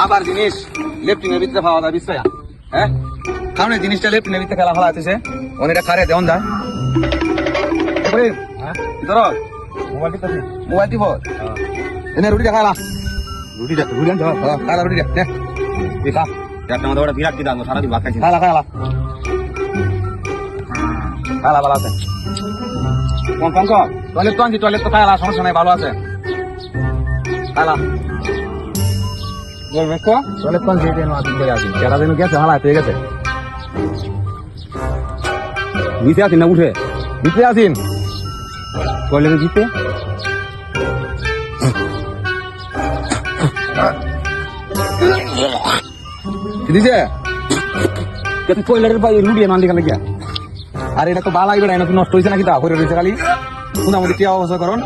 আবার জিনিস লেফটিনের ভিতরে পাওয়া যায় বিশ্রায়া হ্যাঁ কারণ এই জিনিসটা লেফটিনের ভিতরে খেলা ফেলা আছে অনেকটা খারে দেওয়ান যায় ধরো মোবাইল দিব এনে রুটি দেখালা রুটি আনতে খালা রুটি দেখ দেখা একটা আমাদের ওটা বিরাট দিদা সারাদিন ভাত খাইছি খালা খালা খালা ভালো আছে কোন পঙ্ক টয়লেট তো খালা সমস্যা নাই ভালো আছে খালা বলবে তো টয়লেট কোন দিয়ে দেন আদিন করে আসি কেডা দেন গেছে হালা পেয়ে গেছে নিচে আসিন না উঠে নিচে আসিন টয়লেটে জিতে দিছে তুই টয়লেটের পাই লুডিয়ে মান দিকে লাগিয়া আর এটা তো বালাই বেড়ায় না তুই নষ্ট হয়েছে নাকি তা করে রয়েছে খালি কোন আমাদের কি অবস্থা করুন